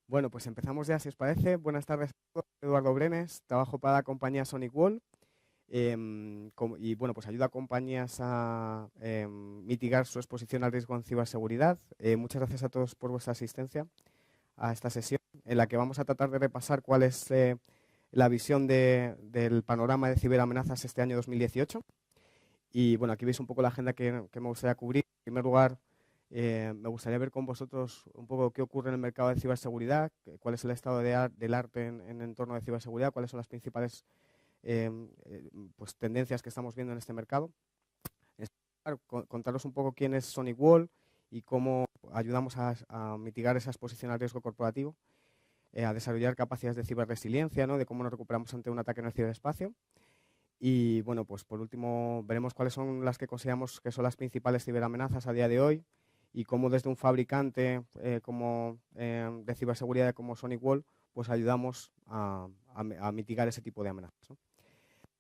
Bueno, pues empezamos ya, si os parece. Buenas tardes a todos. Eduardo Brenes, trabajo para la compañía Sonic Wall y bueno, pues ayuda a compañías a mitigar su exposición al riesgo en ciberseguridad. Muchas gracias a todos por vuestra asistencia a esta sesión en la que vamos a tratar de repasar cuál es la visión del panorama de ciberamenazas este año 2018. Y bueno, aquí veis un poco la agenda que me gustaría cubrir. En primer lugar, me gustaría ver con vosotros un poco qué ocurre en el mercado de ciberseguridad, cuál es el estado del arte en el entorno de ciberseguridad, cuáles son las principales eh, pues, tendencias que estamos viendo en este mercado. En segundo lugar, contaros un poco quién es Sonic Wall y cómo ayudamos a mitigar esa exposición al riesgo corporativo, a desarrollar capacidades de ciberresiliencia, ¿no? De cómo nos recuperamos ante un ataque en el ciberespacio. Y bueno, pues por último veremos cuáles son las que consideramos que son las principales ciberamenazas a día de hoy y cómo desde un fabricante de ciberseguridad como Sonic Wall, pues ayudamos a mitigar ese tipo de amenazas, ¿no?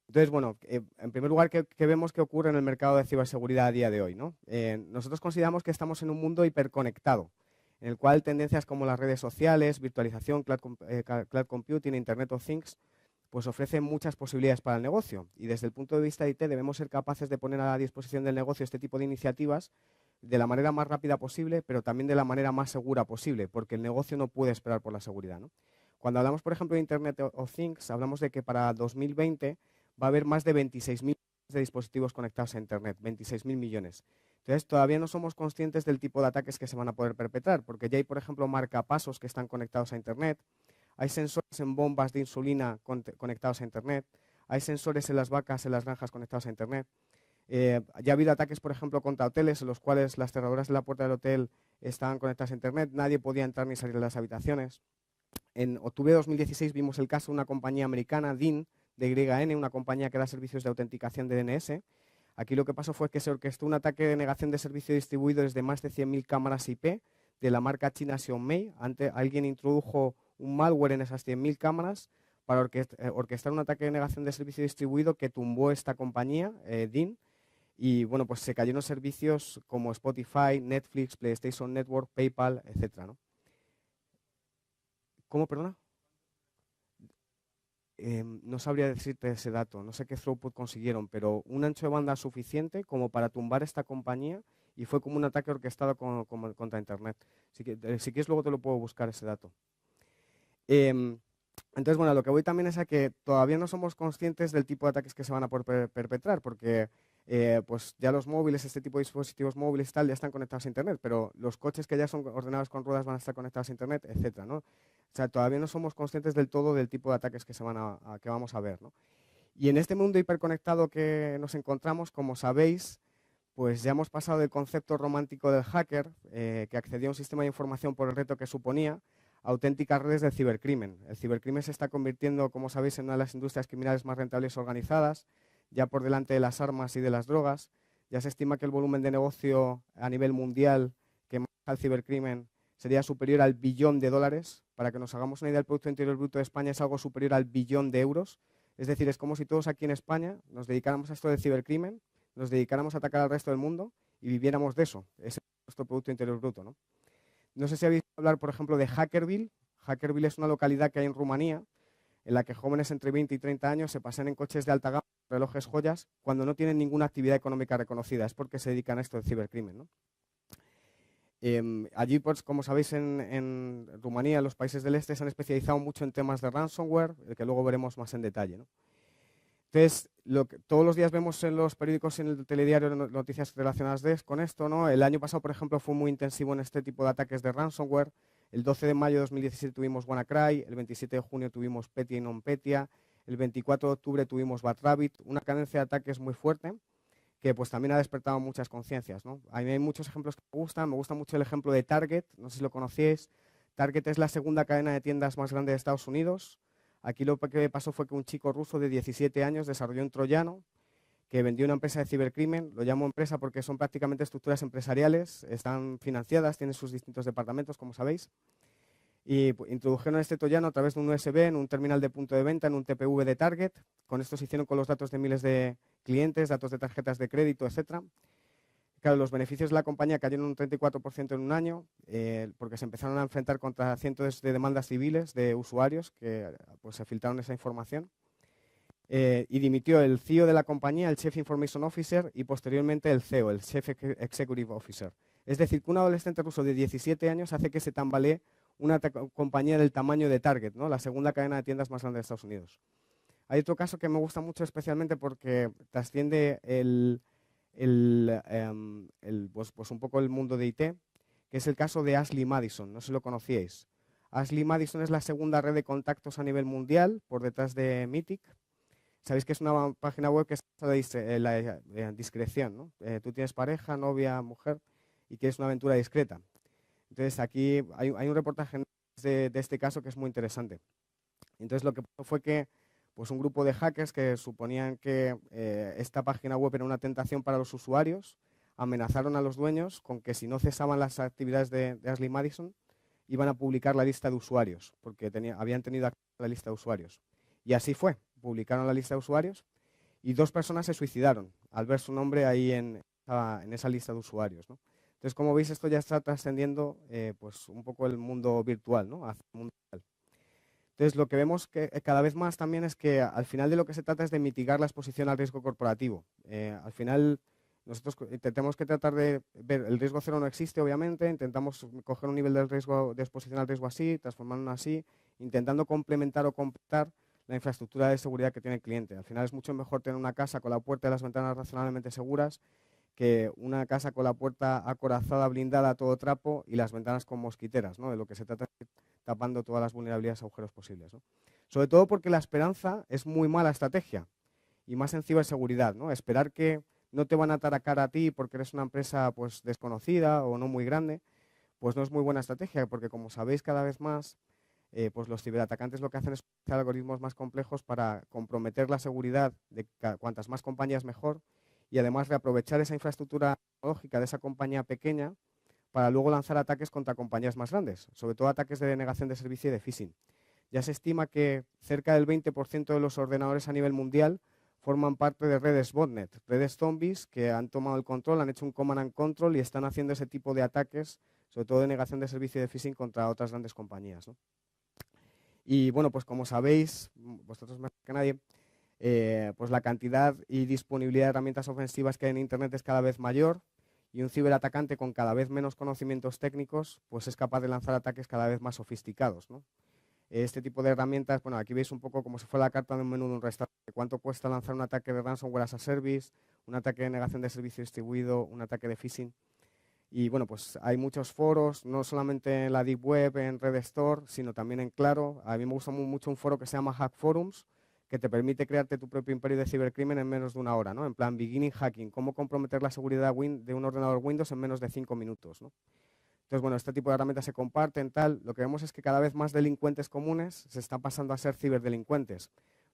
Entonces, bueno, en primer lugar, ¿qué vemos que ocurre en el mercado de ciberseguridad a día de hoy, ¿no? Nosotros consideramos que estamos en un mundo hiperconectado, en el cual tendencias como las redes sociales, virtualización, cloud computing, Internet of Things, pues ofrecen muchas posibilidades para el negocio. Y desde el punto de vista de IT debemos ser capaces de poner a la disposición del negocio este tipo de iniciativas de la manera más rápida posible, pero también de la manera más segura posible, porque el negocio no puede esperar por la seguridad, ¿no? Cuando hablamos, por ejemplo, de Internet of Things, hablamos de que para 2020 va a haber más de 26.000 de dispositivos conectados a Internet, 26.000 millones. Entonces, todavía no somos conscientes del tipo de ataques que se van a poder perpetrar, porque ya hay, por ejemplo, marcapasos que están conectados a Internet, hay sensores en bombas de insulina conectados a Internet, hay sensores en las vacas, en las granjas conectados a Internet. Ya ha habido ataques, por ejemplo, contra hoteles en los cuales las cerraduras de la puerta del hotel estaban conectadas a Internet, nadie podía entrar ni salir de las habitaciones. En octubre de 2016 vimos el caso de una compañía americana, DIN, de YN, una compañía que da servicios de autenticación de DNS. Aquí lo que pasó fue que se orquestó un ataque de negación de servicio distribuido desde más de 100.000 cámaras IP de la marca china Xiaomi. Alguien introdujo un malware en esas 100.000 cámaras para orquestar un ataque de negación de servicio distribuido que tumbó esta compañía, DIN, y bueno, pues se cayeron servicios como Spotify, Netflix, PlayStation Network, PayPal, etcétera, ¿no? ¿Cómo, perdona? No sabría decirte ese dato, no sé qué throughput consiguieron, pero un ancho de banda suficiente como para tumbar esta compañía y fue como un ataque orquestado contra Internet. Si quieres luego te lo puedo buscar ese dato. Em, entonces, bueno, lo que voy también es a que todavía no somos conscientes del tipo de ataques que se van a poder perpetrar, porque pues ya los móviles, este tipo de dispositivos móviles y tal, ya están conectados a Internet, pero los coches que ya son ordenados con ruedas van a estar conectados a Internet, etcétera, ¿no? O sea, todavía no somos conscientes del todo del tipo de ataques que que vamos a ver, ¿no? Y en este mundo hiperconectado que nos encontramos, como sabéis, pues ya hemos pasado del concepto romántico del hacker, que accedía a un sistema de información por el reto que suponía, a auténticas redes del cibercrimen. El cibercrimen se está convirtiendo, como sabéis, en una de las industrias criminales más rentables organizadas, ya por delante de las armas y de las drogas. Ya se estima que el volumen de negocio a nivel mundial que maneja el cibercrimen sería superior al $1 billón. Para que nos hagamos una idea, el Producto Interior Bruto de España es algo superior al $1 billón. Es decir, es como si todos aquí en España nos dedicáramos a esto del cibercrimen, nos dedicáramos a atacar al resto del mundo y viviéramos de eso. Ese es nuestro Producto Interior Bruto, ¿no? No sé si habéis oído hablar, por ejemplo, de Hackerville. Hackerville es una localidad que hay en Rumanía en la que jóvenes entre 20 y 30 años se pasean en coches de alta gama, relojes, joyas, cuando no tienen ninguna actividad económica reconocida. Es porque se dedican a esto del cibercrimen, ¿no? Allí, pues, como sabéis, en Rumanía, en los países del este, se han especializado mucho en temas de ransomware, que luego veremos más en detalle, ¿no? Entonces, todos los días vemos en los periódicos y en el telediario noticias relacionadas con esto, ¿no? El año pasado, por ejemplo, fue muy intensivo en este tipo de ataques de ransomware. El 12 de mayo de 2017 tuvimos WannaCry, el 27 de junio tuvimos Petya y NotPetya, el 24 de octubre tuvimos BadRabbit, una cadencia de ataques muy fuerte que pues también ha despertado muchas conciencias, ¿no? A mí hay muchos ejemplos que me gusta mucho el ejemplo de Target, no sé si lo conocíais. Target es la segunda cadena de tiendas más grande de Estados Unidos. Aquí lo que pasó fue que un chico ruso de 17 años desarrolló un troyano que vendió una empresa de cibercrimen. Lo llamo empresa porque son prácticamente estructuras empresariales, están financiadas, tienen sus distintos departamentos, como sabéis. Y introdujeron este troyano a través de un USB en un terminal de punto de venta, en un TPV de Target. Con esto se hicieron con los datos de miles de clientes, datos de tarjetas de crédito, etcétera. claro, los beneficios de la compañía cayeron un 34% en un año, porque se empezaron a enfrentar contra cientos de demandas civiles de usuarios que pues, se filtraron esa información. Y dimitió el CEO de la compañía, el Chief Information Officer, y posteriormente el CEO, el Chief Executive Officer. Es decir, que un adolescente ruso de 17 años hace que se tambalee una compañía del tamaño de Target, ¿no? La segunda cadena de tiendas más grande de Estados Unidos. Hay otro caso que me gusta mucho especialmente porque trasciende pues un poco el mundo de IT, que es el caso de Ashley Madison, no sé si lo conocíais. Ashley Madison es la segunda red de contactos a nivel mundial, por detrás de Mythic. Sabéis que es una página web que se basa en la discreción, ¿no? Tú tienes pareja, novia, mujer y quieres una aventura discreta. Entonces aquí hay un reportaje de este caso que es muy interesante. Entonces lo que pasó fue que pues un grupo de hackers que suponían que esta página web era una tentación para los usuarios, amenazaron a los dueños con que si no cesaban las actividades de Ashley Madison, iban a publicar la lista de usuarios, porque habían tenido acceso a la lista de usuarios. Y así fue, publicaron la lista de usuarios y 2 personas se suicidaron al ver su nombre ahí en esa lista de usuarios, ¿no? Entonces, como veis, esto ya está trascendiendo pues un poco el mundo virtual, ¿no? Hacia el mundo real. Entonces, lo que vemos que cada vez más también es que al final de lo que se trata es de mitigar la exposición al riesgo corporativo. Al final, nosotros intentamos que tratar de ver, el riesgo cero no existe, obviamente, intentamos coger un nivel de riesgo, de exposición al riesgo así, transformarlo así, intentando complementar o completar la infraestructura de seguridad que tiene el cliente. Al final es mucho mejor tener una casa con la puerta y las ventanas razonablemente seguras que una casa con la puerta acorazada, blindada a todo trapo y las ventanas con mosquiteras, ¿no? De lo que se trata es tapando todas las vulnerabilidades y agujeros posibles, ¿no? Sobre todo porque la esperanza es muy mala estrategia, y más en ciberseguridad, ¿no? Esperar que no te van a atar a cara a ti porque eres una empresa pues, desconocida o no muy grande, pues no es muy buena estrategia, porque como sabéis cada vez más, pues los ciberatacantes lo que hacen es utilizar algoritmos más complejos para comprometer la seguridad de cuantas más compañías mejor, y además reaprovechar esa infraestructura tecnológica de esa compañía pequeña para luego lanzar ataques contra compañías más grandes, sobre todo ataques de denegación de servicio y de phishing. Ya se estima que cerca del 20% de los ordenadores a nivel mundial forman parte de redes botnet, redes zombies que han tomado el control, han hecho un command and control y están haciendo ese tipo de ataques, sobre todo de negación de servicio y de phishing contra otras grandes compañías, ¿no? Y bueno, pues como sabéis, vosotros más que nadie, pues la cantidad y disponibilidad de herramientas ofensivas que hay en Internet es cada vez mayor, y un ciberatacante con cada vez menos conocimientos técnicos pues es capaz de lanzar ataques cada vez más sofisticados, ¿no? Este tipo de herramientas, bueno, aquí veis un poco como si fuera la carta de un menú de un restaurante. ¿Cuánto cuesta lanzar un ataque de ransomware as a service, un ataque de negación de servicio distribuido, un ataque de phishing? Y bueno, pues hay muchos foros, no solamente en la Deep Web, en Red Store, sino también en Claro. A mí me gusta mucho un foro que se llama Hack Forums, que te permite crearte tu propio imperio de cibercrimen en menos de una hora, ¿no? En plan, beginning hacking, cómo comprometer la seguridad de un ordenador Windows en menos de 5 minutos, ¿no? Entonces, bueno, este tipo de herramientas se comparten, tal. Lo que vemos es que cada vez más delincuentes comunes se están pasando a ser ciberdelincuentes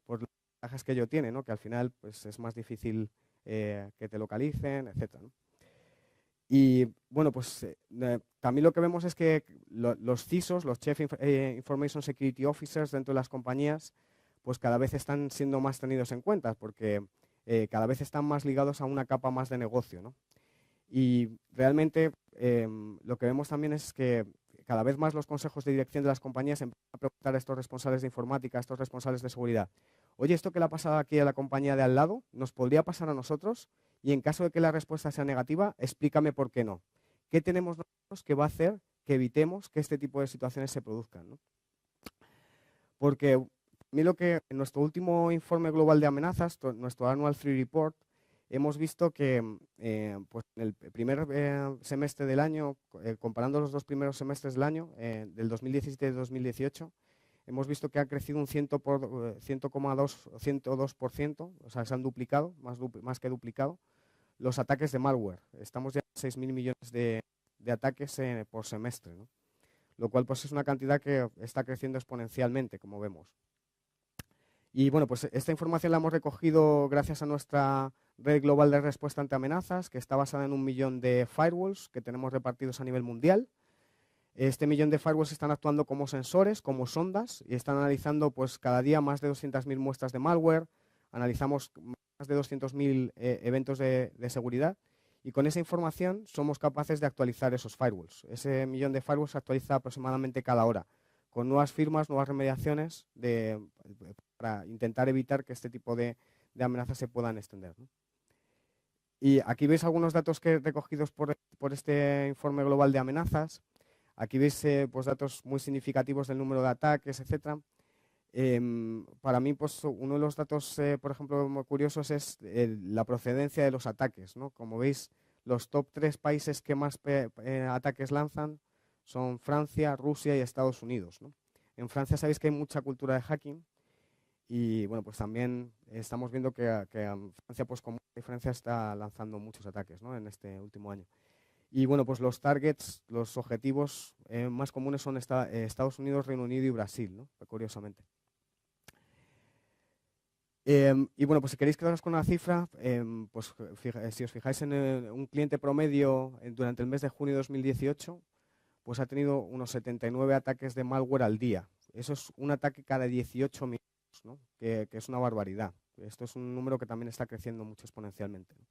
por las ventajas que ello tiene, ¿no? Que al final pues, es más difícil que te localicen, etcétera, ¿no? Y bueno, pues también lo que vemos es que los CISOs, los Chief Information Security Officers dentro de las compañías, pues cada vez están siendo más tenidos en cuenta porque cada vez están más ligados a una capa más de negocio, ¿no? Y realmente lo que vemos también es que cada vez más los consejos de dirección de las compañías empiezan a preguntar a estos responsables de informática, a estos responsables de seguridad: oye, esto que le ha pasado aquí a la compañía de al lado, ¿nos podría pasar a nosotros? Y en caso de que la respuesta sea negativa, explícame por qué no. ¿Qué tenemos nosotros que va a hacer que evitemos que este tipo de situaciones se produzcan, ¿no? Porque a mí lo que en nuestro último informe global de amenazas, nuestro Annual Threat Report, hemos visto que pues en el primer semestre del año, comparando los 2 primeros semestres del año, del 2017 y 2018, hemos visto que ha crecido un 100,2%, o sea, se han duplicado, más que duplicado, los ataques de malware. Estamos ya en 6.000 millones de ataques por semestre, ¿no? Lo cual pues, es una cantidad que está creciendo exponencialmente, como vemos. Y bueno, pues esta información la hemos recogido gracias a nuestra red global de respuesta ante amenazas, que está basada en 1 millón de firewalls que tenemos repartidos a nivel mundial. Este millón de firewalls están actuando como sensores, como sondas, y están analizando pues, cada día más de 200.000 muestras de malware. Analizamos más de 200.000 eventos de seguridad, Y con esa información somos capaces de actualizar esos firewalls. Ese millón de firewalls se actualiza aproximadamente cada hora, con nuevas firmas, nuevas remediaciones para intentar evitar que este tipo de amenazas se puedan extender, ¿no? Y aquí veis algunos datos recogidos por este informe global de amenazas. Aquí veis pues datos muy significativos del número de ataques, etcétera. Para mí, pues, uno de los datos, por ejemplo, muy curiosos es la procedencia de los ataques, ¿no? Como veis, los top 3 países que más ataques lanzan son Francia, Rusia y Estados Unidos, ¿no? En Francia sabéis que hay mucha cultura de hacking y, bueno, pues también estamos viendo que Francia, pues con mucha diferencia, está lanzando muchos ataques, ¿no? En este último año. Y, bueno, pues los targets, los objetivos más comunes son Estados Unidos, Reino Unido y Brasil, ¿no? Curiosamente. Y bueno, pues si queréis quedaros con una cifra, pues si os fijáis en un cliente promedio durante el mes de junio de 2018, pues ha tenido unos 79 ataques de malware al día. Eso es un ataque cada 18 minutos, ¿no? Que es una barbaridad. Esto es un número que también está creciendo mucho exponencialmente, ¿no?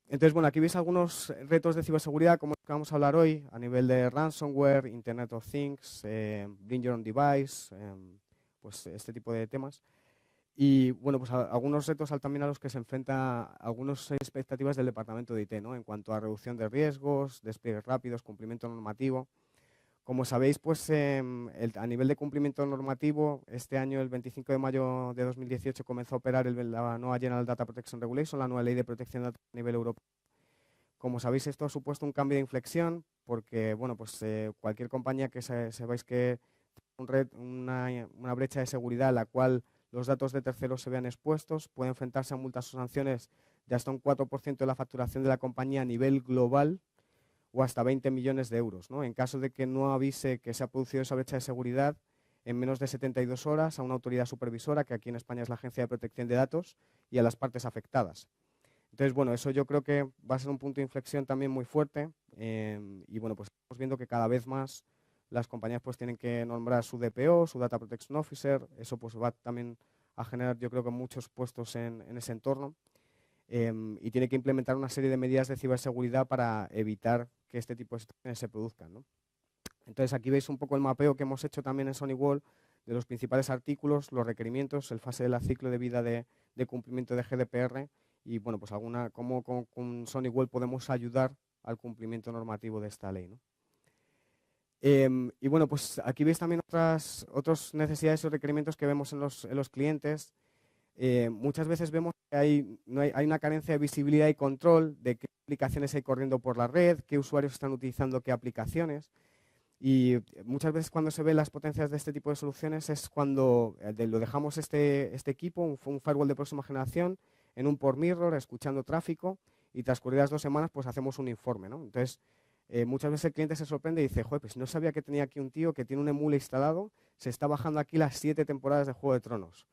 Entonces, bueno, aquí veis algunos retos de ciberseguridad, como los que vamos a hablar hoy, a nivel de ransomware, Internet of Things, Bring Your Own Device, pues este tipo de temas. Y bueno, pues algunos retos también a los que se enfrenta algunas expectativas del departamento de IT, ¿no? En cuanto a reducción de riesgos, despliegues rápidos, cumplimiento normativo. Como sabéis, pues a nivel de cumplimiento normativo, este año, el 25 de mayo de 2018, comenzó a operar la nueva General Data Protection Regulation, la nueva ley de protección de datos a nivel europeo. Como sabéis, esto ha supuesto un cambio de inflexión porque, bueno, pues cualquier compañía que sepáis que una brecha de seguridad en la cual los datos de terceros se vean expuestos, puede enfrentarse a multas o sanciones de hasta un 4% de la facturación de la compañía a nivel global o hasta 20 millones de euros, ¿no? En caso de que no avise que se ha producido esa brecha de seguridad en menos de 72 horas a una autoridad supervisora, que aquí en España es la Agencia de Protección de Datos, y a las partes afectadas. Entonces, bueno, eso yo creo que va a ser un punto de inflexión también muy fuerte y, bueno, pues estamos viendo que cada vez más las compañías pues tienen que nombrar su DPO, su Data Protection Officer. Eso pues va también a generar, yo creo que muchos puestos en ese entorno y tiene que implementar una serie de medidas de ciberseguridad para evitar que este tipo de situaciones se produzcan, ¿no? Entonces, aquí veis un poco el mapeo que hemos hecho también en SonyWall de los principales artículos, los requerimientos, el fase del ciclo de vida de cumplimiento de GDPR y, bueno, pues cómo con SonyWall podemos ayudar al cumplimiento normativo de esta ley, ¿no? Y bueno, pues aquí veis también otras necesidades o requerimientos que vemos en los clientes. Muchas veces vemos que hay una carencia de visibilidad y control de qué aplicaciones hay corriendo por la red, qué usuarios están utilizando qué aplicaciones. Y muchas veces cuando se ven las potencias de este tipo de soluciones es cuando lo dejamos este equipo, un firewall de próxima generación, en un port mirror, escuchando tráfico, y transcurridas 2 semanas pues hacemos un informe, ¿no? Entonces, muchas veces el cliente se sorprende y dice, joder, pues no sabía que tenía aquí un tío que tiene un emule instalado, se está bajando aquí las 7 temporadas de Juego de Tronos.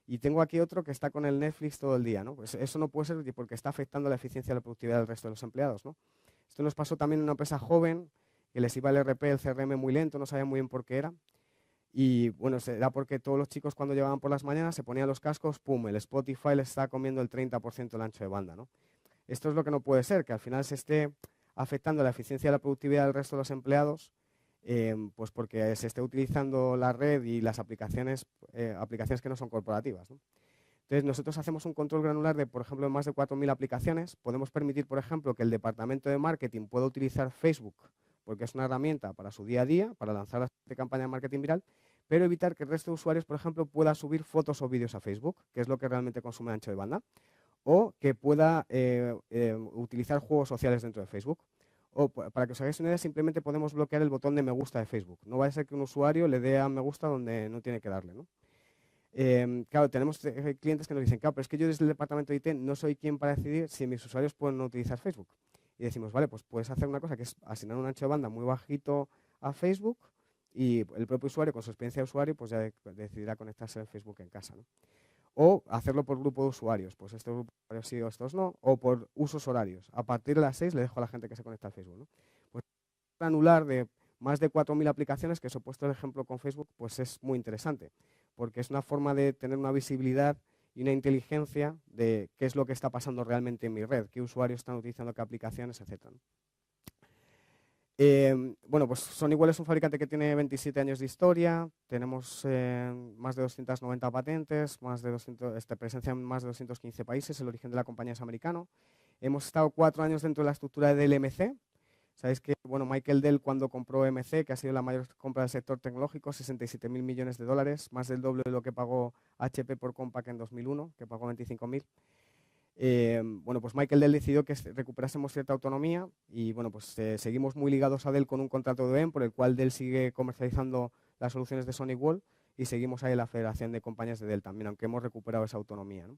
Y tengo aquí otro que está con el Netflix todo el día, ¿no? Pues eso no puede ser porque está afectando la eficiencia y la productividad del resto de los empleados, ¿no? Esto nos pasó también en una empresa joven, que les iba el RP, el CRM muy lento, no sabían muy bien por qué era. Y bueno, era porque todos los chicos cuando llegaban por las mañanas se ponían los cascos, pum, el Spotify les está comiendo el 30% del ancho de banda, ¿no? Esto es lo que no puede ser, que al final se esté afectando la eficiencia y la productividad del resto de los empleados, pues porque se esté utilizando la red y las aplicaciones que no son corporativas, ¿no? Entonces, nosotros hacemos un control granular de, por ejemplo, de más de 4.000 aplicaciones. Podemos permitir, por ejemplo, que el departamento de marketing pueda utilizar Facebook, porque es una herramienta para su día a día, para lanzar la campaña de marketing viral, pero evitar que el resto de usuarios, por ejemplo, pueda subir fotos o vídeos a Facebook, que es lo que realmente consume ancho de banda, o que pueda utilizar juegos sociales dentro de Facebook. O para que os hagáis una idea, simplemente podemos bloquear el botón de me gusta de Facebook. No va a ser que un usuario le dé a me gusta donde no tiene que darle, ¿no? Claro, tenemos clientes que nos dicen, claro, pero es que yo desde el departamento de IT no soy quien para decidir si mis usuarios pueden no utilizar Facebook. Y decimos, vale, pues puedes hacer una cosa que es asignar un ancho de banda muy bajito a Facebook y el propio usuario, con su experiencia de usuario, pues ya decidirá conectarse a Facebook en casa, ¿no? O hacerlo por grupo de usuarios, pues estos grupos de usuarios sí o estos no, o por usos horarios. A partir de las 6 le dejo a la gente que se conecta al Facebook, ¿no? Pues anular de más de 4.000 aplicaciones, que os he puesto el ejemplo con Facebook, pues es muy interesante, porque es una forma de tener una visibilidad y una inteligencia de qué es lo que está pasando realmente en mi red, qué usuarios están utilizando qué aplicaciones, etc. Bueno, pues SonicWall es un fabricante que tiene 27 años de historia, tenemos más de 290 patentes, presencia en más de 215 países, el origen de la compañía es americano. Hemos estado 4 años dentro de la estructura de EMC. Sabéis que bueno, Michael Dell cuando compró EMC, que ha sido la mayor compra del sector tecnológico, 67.000 millones de dólares, más del doble de lo que pagó HP por Compaq en 2001, que pagó 25.000. Bueno, pues Michael Dell decidió que recuperásemos cierta autonomía y bueno, pues seguimos muy ligados a Dell con un contrato de OEM por el cual Dell sigue comercializando las soluciones de SonicWall y seguimos ahí en la Federación de Compañías de Dell también, aunque hemos recuperado esa autonomía, ¿no?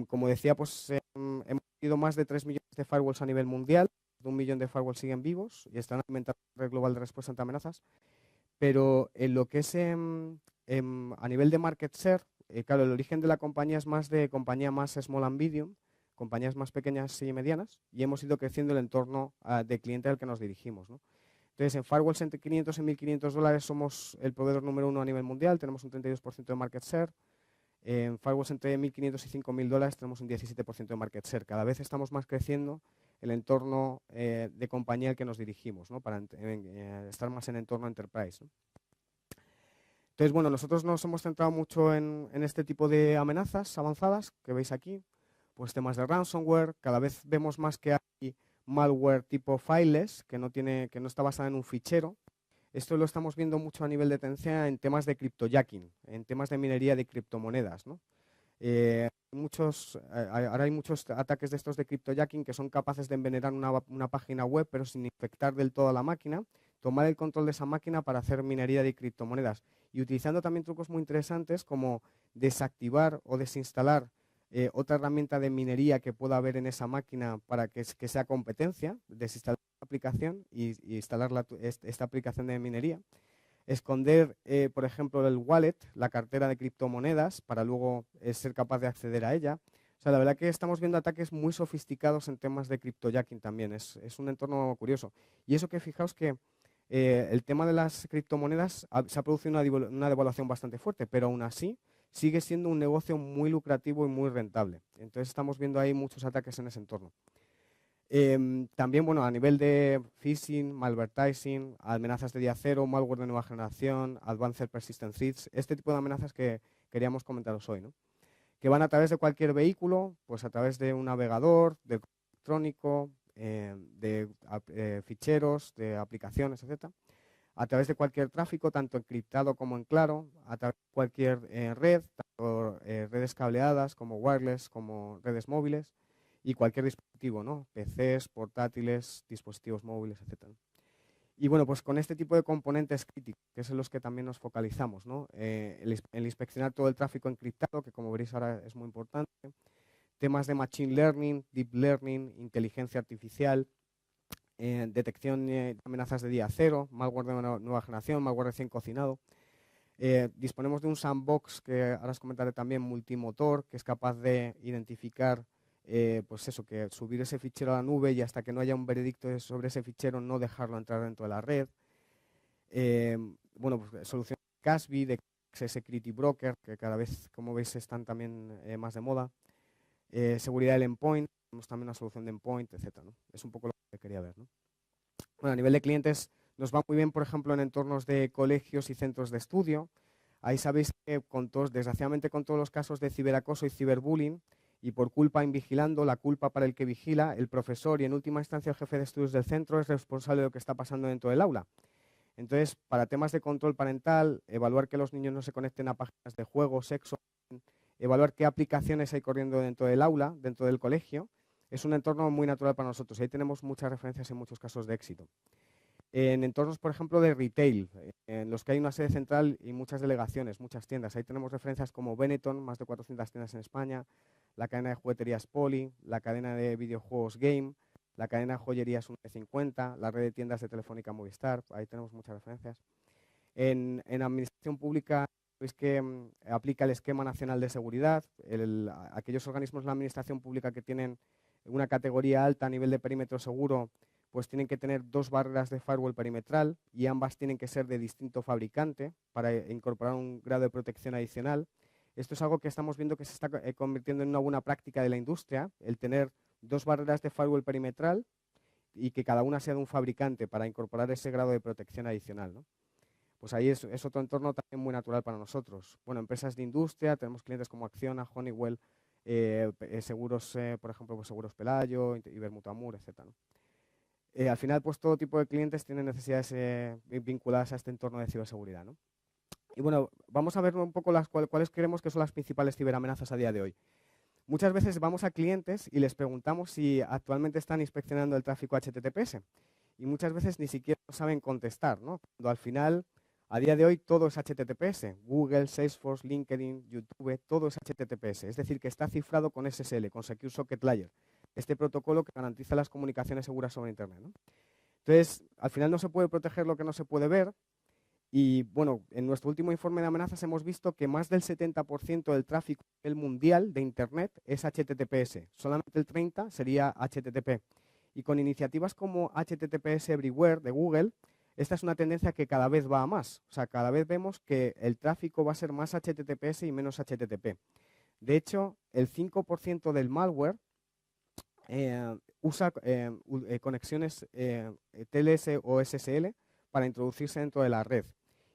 Como decía, pues hemos tenido más de 3 millones de firewalls a nivel mundial, 1 millón de firewalls siguen vivos y están alimentando la red global de respuesta ante amenazas, pero en lo que es a nivel de market share, claro, el origen de la compañía es más de compañía más small and medium, compañías más pequeñas y medianas, y hemos ido creciendo el entorno de cliente al que nos dirigimos, ¿no? Entonces, en firewalls entre 500 y 1.500 dólares somos el proveedor número 1 a nivel mundial, tenemos un 32% de market share. En firewalls entre 1.500 y 5.000 dólares tenemos un 17% de market share. Cada vez estamos más creciendo el entorno de compañía al que nos dirigimos, ¿no? Para estar más en entorno enterprise, ¿no? Entonces, bueno, nosotros nos hemos centrado mucho en este tipo de amenazas avanzadas que veis aquí, pues temas de ransomware. Cada vez vemos más que hay malware tipo fileless, que no está basada en un fichero. Esto lo estamos viendo mucho a nivel de tendencia en temas de cryptojacking, en temas de minería de criptomonedas, ¿no? Ahora hay muchos ataques de estos de cryptojacking que son capaces de envenenar una página web, pero sin infectar del todo a la máquina, tomar el control de esa máquina para hacer minería de criptomonedas y utilizando también trucos muy interesantes como desactivar o desinstalar otra herramienta de minería que pueda haber en esa máquina para que sea competencia, desinstalar la aplicación y instalar esta aplicación de minería. Esconder, por ejemplo, el wallet, la cartera de criptomonedas, para luego ser capaz de acceder a ella. O sea, la verdad que estamos viendo ataques muy sofisticados en temas de cryptojacking también. Es un entorno curioso. Y eso que fijaos que el tema de las criptomonedas se ha producido una devaluación bastante fuerte, pero aún así sigue siendo un negocio muy lucrativo y muy rentable. Entonces estamos viendo ahí muchos ataques en ese entorno. También, bueno, a nivel de phishing, malvertising, amenazas de día cero, malware de nueva generación, advanced persistent threats, este tipo de amenazas que queríamos comentaros hoy, ¿no? Que van a través de cualquier vehículo, pues a través de un navegador, de correo electrónico, de ficheros, de aplicaciones, etcétera, a través de cualquier tráfico, tanto encriptado como en claro, a través de cualquier red, tanto redes cableadas como wireless, como redes móviles, y cualquier dispositivo, ¿no? PCs, portátiles, dispositivos móviles, etc. Y bueno, pues con este tipo de componentes críticos, que es en los que también nos focalizamos, ¿no? El inspeccionar todo el tráfico encriptado, que como veréis ahora es muy importante, temas de machine learning, deep learning, inteligencia artificial, detección de amenazas de día cero, malware de nueva generación, malware recién cocinado. Disponemos de un sandbox que ahora os comentaré también multimotor, que es capaz de identificar pues eso, que subir ese fichero a la nube y hasta que no haya un veredicto sobre ese fichero no dejarlo entrar dentro de la red. Bueno, pues soluciones de CASB, de Security Broker, que cada vez, como veis, están también más de moda. Seguridad del endpoint, tenemos también una solución de endpoint, etcétera, ¿no? Es un poco lo que quería ver, ¿no? Bueno, a nivel de clientes nos va muy bien, por ejemplo, en entornos de colegios y centros de estudio. Ahí sabéis que desgraciadamente con todos los casos de ciberacoso y ciberbullying, y por culpa invigilando, la culpa para el que vigila, el profesor y en última instancia el jefe de estudios del centro es responsable de lo que está pasando dentro del aula. Entonces, para temas de control parental, evaluar que los niños no se conecten a páginas de juego, sexo, evaluar qué aplicaciones hay corriendo dentro del aula, dentro del colegio, es un entorno muy natural para nosotros. Ahí tenemos muchas referencias en muchos casos de éxito. En entornos, por ejemplo, de retail, en los que hay una sede central y muchas delegaciones, muchas tiendas. Ahí tenemos referencias como Benetton, más de 400 tiendas en España, la cadena de jugueterías Poli, la cadena de videojuegos Game, la cadena de joyerías 150, la red de tiendas de Telefónica Movistar. Ahí tenemos muchas referencias. En administración pública, veis que aplica el Esquema Nacional de Seguridad. Aquellos organismos de la administración pública que tienen una categoría alta a nivel de perímetro seguro, pues tienen que tener 2 barreras de firewall perimetral y ambas tienen que ser de distinto fabricante para incorporar un grado de protección adicional. Esto es algo que estamos viendo que se está convirtiendo en una buena práctica de la industria, el tener dos barreras de firewall perimetral y que cada una sea de un fabricante para incorporar ese grado de protección adicional, ¿no? Pues ahí es otro entorno también muy natural para nosotros. Bueno, empresas de industria, tenemos clientes como Acciona, Honeywell, seguros, por ejemplo, pues Seguros Pelayo, Ibermutuamur, etc., ¿no? Al final, pues todo tipo de clientes tienen necesidades vinculadas a este entorno de ciberseguridad, ¿no? Y bueno, vamos a ver un poco cuáles creemos que son las principales ciberamenazas a día de hoy. Muchas veces vamos a clientes y les preguntamos si actualmente están inspeccionando el tráfico HTTPS y muchas veces ni siquiera saben contestar, ¿no? Cuando al final, a día de hoy, todo es HTTPS. Google, Salesforce, LinkedIn, YouTube, todo es HTTPS. Es decir, que está cifrado con SSL, con Secure Socket Layer, este protocolo que garantiza las comunicaciones seguras sobre Internet, ¿no? Entonces, al final no se puede proteger lo que no se puede ver. Y bueno, en nuestro último informe de amenazas hemos visto que más del 70% del tráfico mundial de Internet es HTTPS. Solamente el 30% sería HTTP. Y con iniciativas como HTTPS Everywhere de Google, esta es una tendencia que cada vez va a más. O sea, cada vez vemos que el tráfico va a ser más HTTPS y menos HTTP. De hecho, el 5% del malware usa conexiones TLS o SSL para introducirse dentro de la red.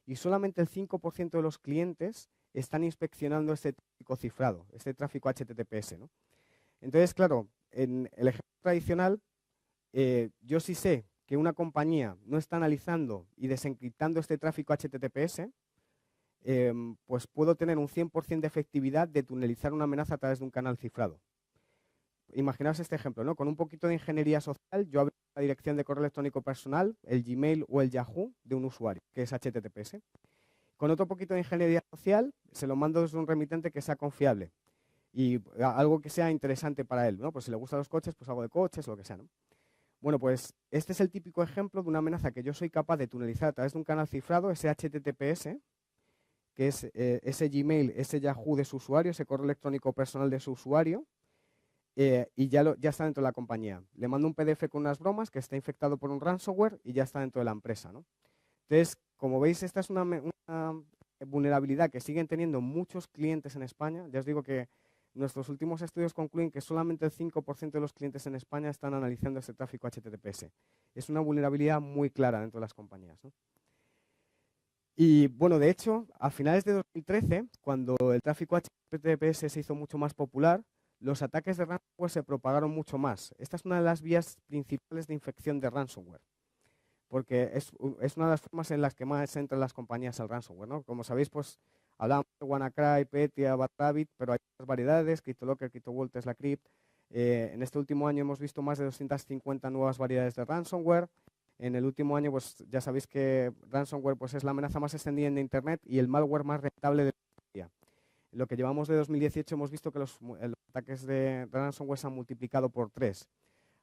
Y solamente el 5% de los clientes están inspeccionando este tráfico cifrado, este tráfico HTTPS, ¿no? Entonces, claro, en el ejemplo tradicional, yo sí sé que una compañía no está analizando y desencriptando este tráfico HTTPS, pues puedo tener un 100% de efectividad de tunelizar una amenaza a través de un canal cifrado. Imaginaos este ejemplo, ¿no? Con un poquito de ingeniería social, yo abro la dirección de correo electrónico personal, el Gmail o el Yahoo de un usuario, que es HTTPS. Con otro poquito de ingeniería social, se lo mando desde un remitente que sea confiable y algo que sea interesante para él, ¿no? Pues si le gustan los coches, pues algo de coches, lo que sea, ¿no? Bueno, pues este es el típico ejemplo de una amenaza que yo soy capaz de tunelizar a través de un canal cifrado, ese HTTPS, que es ese Gmail, ese Yahoo de su usuario, ese correo electrónico personal de su usuario, y ya está dentro de la compañía. Le mando un PDF con unas bromas que está infectado por un ransomware y ya está dentro de la empresa, ¿no? Entonces, como veis, esta es una vulnerabilidad que siguen teniendo muchos clientes en España. Ya os digo que nuestros últimos estudios concluyen que solamente el 5% de los clientes en España están analizando este tráfico HTTPS. Es una vulnerabilidad muy clara dentro de las compañías, ¿no? Y bueno, de hecho, a finales de 2013, cuando el tráfico HTTPS se hizo mucho más popular, los ataques de ransomware se propagaron mucho más. Esta es una de las vías principales de infección de ransomware, porque es una de las formas en las que más entran las compañías al ransomware, ¿no? Como sabéis, pues hablamos de WannaCry, Petya, Bad-Rabbit, pero hay otras variedades, CryptoLocker, CryptoVault, TeslaCrypt. En este último año hemos visto más de 250 nuevas variedades de ransomware. En el último año, pues ya sabéis que ransomware pues, es la amenaza más extendida en Internet y el malware más rentable de la historia. En lo que llevamos de 2018 hemos visto que los ataques de ransomware se han multiplicado por 3.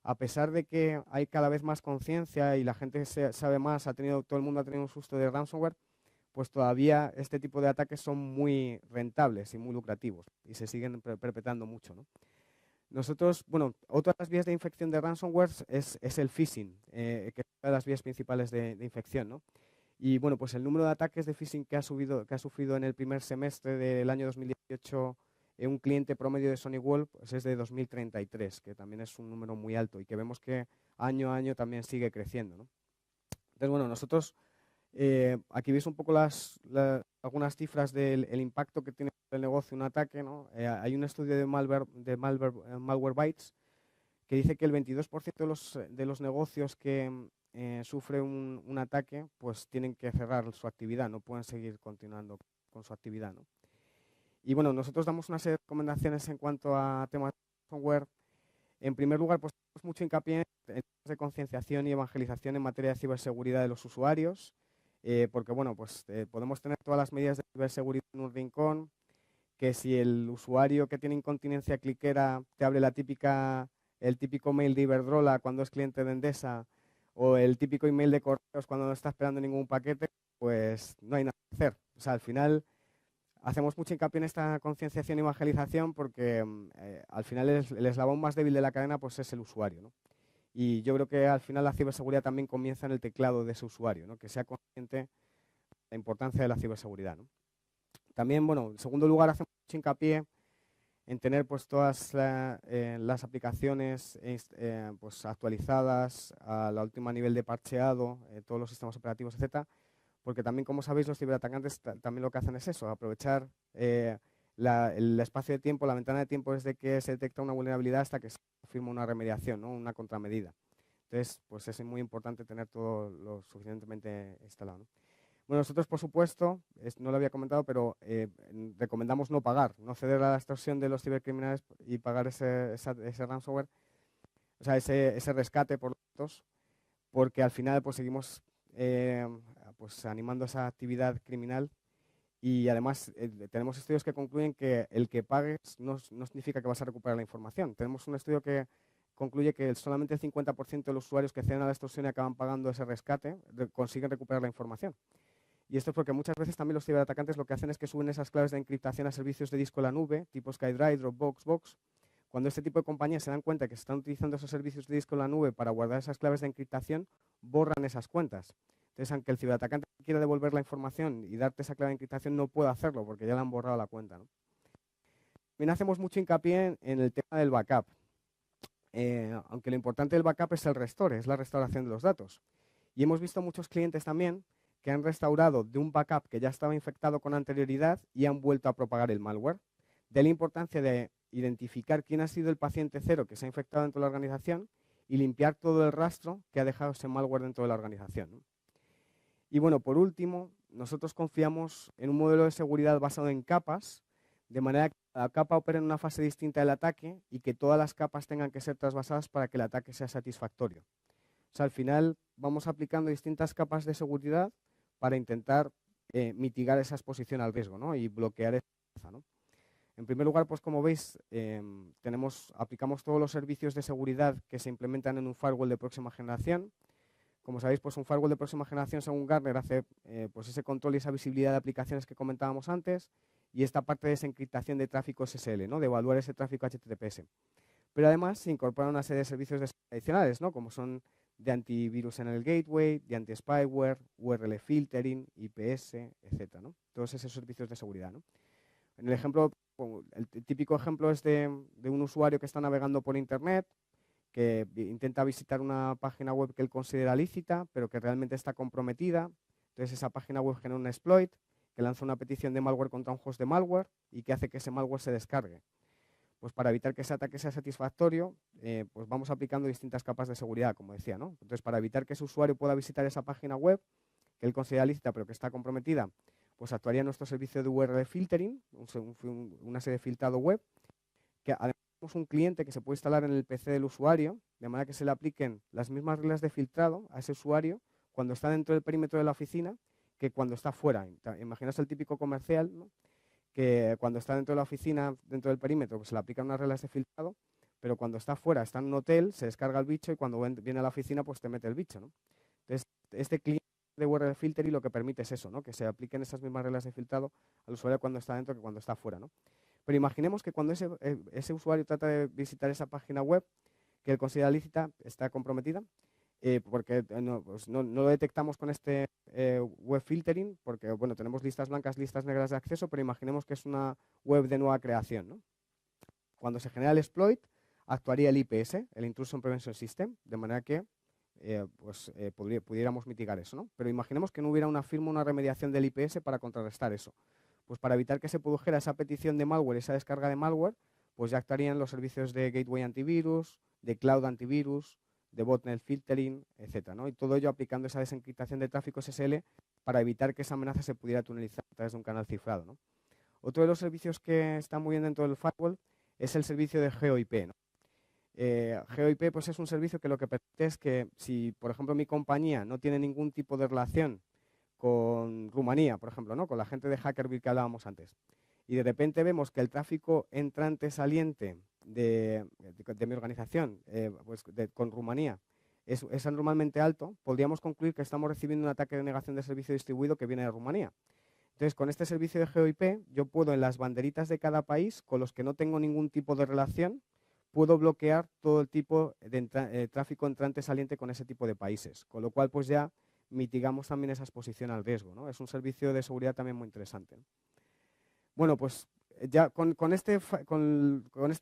A pesar de que hay cada vez más conciencia y la gente sabe más, todo el mundo ha tenido un susto de ransomware, pues todavía este tipo de ataques son muy rentables y muy lucrativos y se siguen perpetrando mucho, ¿no? Nosotros, bueno, otra de las vías de infección de ransomware es el phishing, que es una de las vías principales de infección, ¿no? Y bueno, pues el número de ataques de phishing que ha sufrido en el primer semestre del año 2018 un cliente promedio de SonyWall pues es de 2033, que también es un número muy alto y que vemos que año a año también sigue creciendo, ¿no? Entonces, bueno, nosotros aquí veis un poco algunas cifras del impacto que tiene el negocio un ataque, ¿no? Hay un estudio de Malwarebytes que dice que el 22% de los negocios que sufre un ataque, pues tienen que cerrar su actividad, no pueden seguir continuando con su actividad, ¿no? Y bueno, nosotros damos una serie de recomendaciones en cuanto a temas de software. En primer lugar, pues tenemos mucho hincapié en temas de concienciación y evangelización en materia de ciberseguridad de los usuarios, porque bueno, pues podemos tener todas las medidas de ciberseguridad en un rincón, que si el usuario que tiene incontinencia cliquera te abre el típico mail de Iberdrola cuando es cliente de Endesa, o el típico email de correos cuando no está esperando ningún paquete, pues no hay nada que hacer. O sea, al final hacemos mucho hincapié en esta concienciación y evangelización porque al final el eslabón más débil de la cadena pues es el usuario, ¿no? Y yo creo que al final la ciberseguridad también comienza en el teclado de ese usuario, ¿no? Que sea consciente de la importancia de la ciberseguridad, ¿no? También, bueno, en segundo lugar, hacemos mucho hincapié en tener pues todas las aplicaciones pues actualizadas a la última nivel de parcheado, todos los sistemas operativos, etcétera, porque también, como sabéis, los ciberatacantes también lo que hacen es eso, aprovechar el espacio de tiempo, la ventana de tiempo desde que se detecta una vulnerabilidad hasta que se firma una remediación, ¿no? Una contramedida. Entonces, pues es muy importante tener todo lo suficientemente instalado, ¿no? Bueno, nosotros, por supuesto, no lo había comentado, pero recomendamos no pagar, no ceder a la extorsión de los cibercriminales y pagar ese ransomware, o sea, ese rescate por los datos, porque al final pues seguimos pues animando esa actividad criminal y además tenemos estudios que concluyen que el que pagues no significa que vas a recuperar la información. Tenemos un estudio que concluye que solamente el 50% de los usuarios que ceden a la extorsión y acaban pagando ese rescate consiguen recuperar la información. Y esto es porque muchas veces también los ciberatacantes lo que hacen es que suben esas claves de encriptación a servicios de disco en la nube, tipo SkyDrive, Dropbox, Box. Cuando este tipo de compañías se dan cuenta que se están utilizando esos servicios de disco en la nube para guardar esas claves de encriptación, borran esas cuentas. Entonces, aunque el ciberatacante quiera devolver la información y darte esa clave de encriptación, no puede hacerlo porque ya le han borrado la cuenta, ¿no? También hacemos mucho hincapié en el tema del backup. Aunque lo importante del backup es el restore, es la restauración de los datos. Y hemos visto muchos clientes también que han restaurado de un backup que ya estaba infectado con anterioridad y han vuelto a propagar el malware. De la importancia de identificar quién ha sido el paciente cero que se ha infectado dentro de la organización y limpiar todo el rastro que ha dejado ese malware dentro de la organización, ¿no? Y bueno, por último, nosotros confiamos en un modelo de seguridad basado en capas, de manera que cada capa opere en una fase distinta del ataque y que todas las capas tengan que ser trasvasadas para que el ataque sea satisfactorio. O sea, al final vamos aplicando distintas capas de seguridad para intentar mitigar esa exposición al riesgo, ¿no? Y bloquear esa amenaza, ¿no? En primer lugar, pues como veis, aplicamos todos los servicios de seguridad que se implementan en un firewall de próxima generación. Como sabéis, pues un firewall de próxima generación, según Gartner, hace pues ese control y esa visibilidad de aplicaciones que comentábamos antes y esta parte de desencriptación de tráfico SSL, ¿no? De evaluar ese tráfico HTTPS. Pero además se incorpora una serie de servicios adicionales, ¿no? Como son de antivirus en el gateway, de anti-spyware, URL filtering, IPS, etcétera, ¿no? Todos esos servicios de seguridad, ¿no? En el ejemplo, el típico ejemplo es de un usuario que está navegando por Internet, que intenta visitar una página web que él considera lícita, pero que realmente está comprometida. Entonces esa página web genera un exploit que lanza una petición de malware contra un host de malware y que hace que ese malware se descargue. Pues para evitar que ese ataque sea satisfactorio, pues vamos aplicando distintas capas de seguridad, como decía, ¿no? Entonces, para evitar que ese usuario pueda visitar esa página web que él considera lícita pero que está comprometida, pues actuaría nuestro servicio de URL filtering, una serie de filtrado web, que además tenemos un cliente que se puede instalar en el PC del usuario, de manera que se le apliquen las mismas reglas de filtrado a ese usuario cuando está dentro del perímetro de la oficina que cuando está fuera. Imaginaos el típico comercial, ¿no? Que cuando está dentro de la oficina, dentro del perímetro, pues se le aplican unas reglas de filtrado, pero cuando está fuera, está en un hotel, se descarga el bicho y cuando viene a la oficina, pues te mete el bicho, ¿no? Entonces, este cliente de URL filtering lo que permite es eso, ¿no? Que se apliquen esas mismas reglas de filtrado al usuario cuando está dentro que cuando está fuera, ¿no? Pero imaginemos que cuando ese usuario trata de visitar esa página web que él considera lícita, está comprometida, porque pues no lo detectamos con este web filtering, porque bueno, tenemos listas blancas, listas negras de acceso, pero imaginemos que es una web de nueva creación, ¿no? Cuando se genera el exploit, actuaría el IPS, el Intrusion Prevention System, de manera que pudiéramos mitigar eso, ¿no? Pero imaginemos que no hubiera una firma, una remediación del IPS para contrarrestar eso. Pues para evitar que se produjera esa petición de malware, esa descarga de malware, pues ya actuarían los servicios de gateway antivirus, de cloud antivirus, de botnet filtering, etcétera, ¿no? Y todo ello aplicando esa desencriptación de tráfico SSL para evitar que esa amenaza se pudiera tunelizar a través de un canal cifrado, ¿no? Otro de los servicios que está muy bien dentro del firewall es el servicio de GeoIP, ¿no? GeoIP pues es un servicio que lo que permite es que si, por ejemplo, mi compañía no tiene ningún tipo de relación con Rumanía, por ejemplo, ¿no? Con la gente de Hackerville que hablábamos antes, y de repente vemos que el tráfico entrante-saliente de mi organización con Rumanía es anormalmente alto, podríamos concluir que estamos recibiendo un ataque de negación de servicio distribuido que viene de Rumanía. Entonces, con este servicio de GeoIP, yo puedo en las banderitas de cada país, con los que no tengo ningún tipo de relación, puedo bloquear todo el tipo de tráfico entrante-saliente con ese tipo de países. Con lo cual, pues ya mitigamos también esa exposición al riesgo, ¿no? Es un servicio de seguridad también muy interesante, ¿no? Bueno, pues ya con este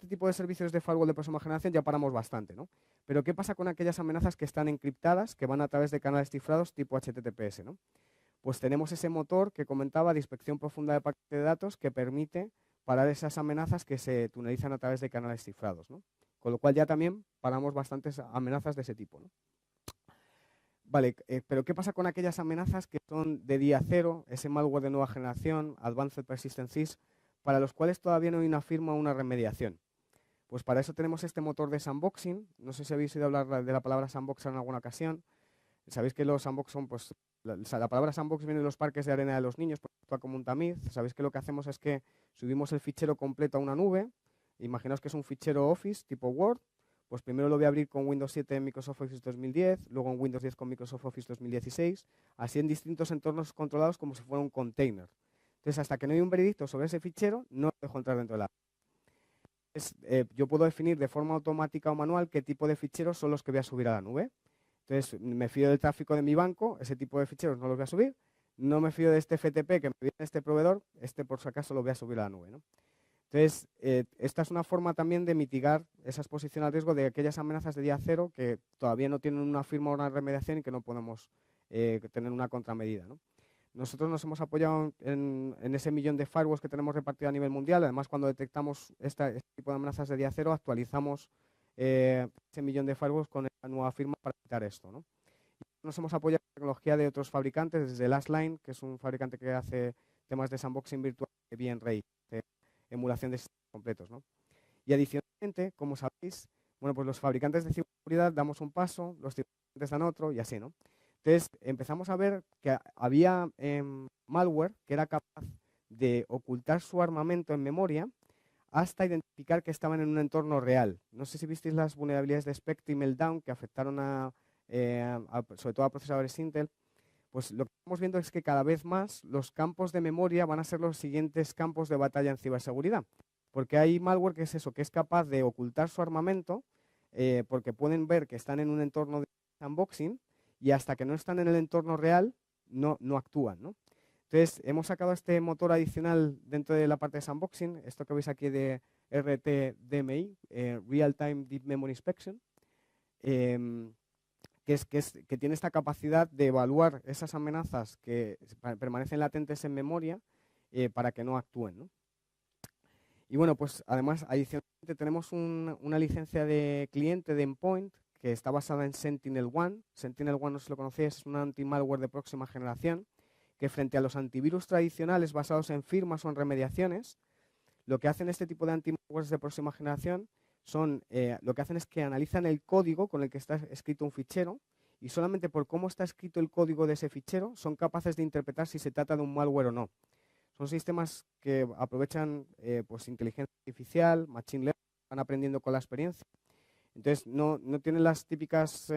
tipo de servicios de firewall de próxima generación ya paramos bastante, ¿no? Pero ¿qué pasa con aquellas amenazas que están encriptadas, que van a través de canales cifrados tipo HTTPS, ¿no? Pues tenemos ese motor que comentaba de inspección profunda de paquete de datos que permite parar esas amenazas que se tunelizan a través de canales cifrados, ¿no? Con lo cual ya también paramos bastantes amenazas de ese tipo, ¿no? Vale, pero ¿qué pasa con aquellas amenazas que son de día cero, ese malware de nueva generación, Advanced Persistent Threats, para los cuales todavía no hay una firma o una remediación? Pues para eso tenemos este motor de sandboxing. No sé si habéis oído hablar de la palabra sandbox en alguna ocasión. Sabéis que los sandbox son, pues, la palabra sandbox viene de los parques de arena de los niños, pues actúa como un tamiz. Sabéis que lo que hacemos es que subimos el fichero completo a una nube. Imaginaos que es un fichero Office tipo Word. Pues primero lo voy a abrir con Windows 7 en Microsoft Office 2010, luego en Windows 10 con Microsoft Office 2016, así en distintos entornos controlados como si fuera un container. Entonces, hasta que no hay un veredicto sobre ese fichero, no lo dejo entrar dentro de la yo puedo definir de forma automática o manual qué tipo de ficheros son los que voy a subir a la nube. Entonces, me fío del tráfico de mi banco, ese tipo de ficheros no los voy a subir. No me fío de este FTP que me viene este proveedor, este por si acaso lo voy a subir a la nube, ¿no? Entonces, esta es una forma también de mitigar esa exposición al riesgo de aquellas amenazas de día cero que todavía no tienen una firma o una remediación y que no podemos tener una contramedida, ¿no? Nosotros nos hemos apoyado en ese millón de firewalls que tenemos repartido a nivel mundial. Además, cuando detectamos este tipo de amenazas de día cero, actualizamos ese millón de firewalls con la nueva firma para evitar esto, ¿no? Nos hemos apoyado en tecnología de otros fabricantes, desde Lastline, que es un fabricante que hace temas de sandboxing virtual, de VMware, de emulación de sistemas completos, ¿no? Y adicionalmente, como sabéis, bueno, pues los fabricantes de ciberseguridad damos un paso, los fabricantes dan otro y así, ¿no? Entonces empezamos a ver que había malware que era capaz de ocultar su armamento en memoria hasta identificar que estaban en un entorno real. No sé si visteis las vulnerabilidades de Spectre y Meltdown que afectaron sobre todo a procesadores Intel. Pues lo que estamos viendo es que cada vez más los campos de memoria van a ser los siguientes campos de batalla en ciberseguridad. Porque hay malware que es eso, que es capaz de ocultar su armamento, porque pueden ver que están en un entorno de sandboxing y hasta que no están en el entorno real no actúan, ¿no? Entonces, hemos sacado este motor adicional dentro de la parte de sandboxing, esto que veis aquí de RTDMI, Real Time Deep Memory Inspection, em, que tiene esta capacidad de evaluar esas amenazas que permanecen latentes en memoria para que no actúen, ¿no? Y bueno, pues además, adicionalmente, tenemos una licencia de cliente de endpoint que está basada en SentinelOne. SentinelOne, no sé si lo conocéis, es un anti-malware de próxima generación que frente a los antivirus tradicionales basados en firmas o en remediaciones, lo que hacen este tipo de anti-malwares de próxima generación lo que hacen es que analizan el código con el que está escrito un fichero y solamente por cómo está escrito el código de ese fichero son capaces de interpretar si se trata de un malware o no. Son sistemas que aprovechan pues inteligencia artificial, machine learning, van aprendiendo con la experiencia. Entonces, no tienen las típicas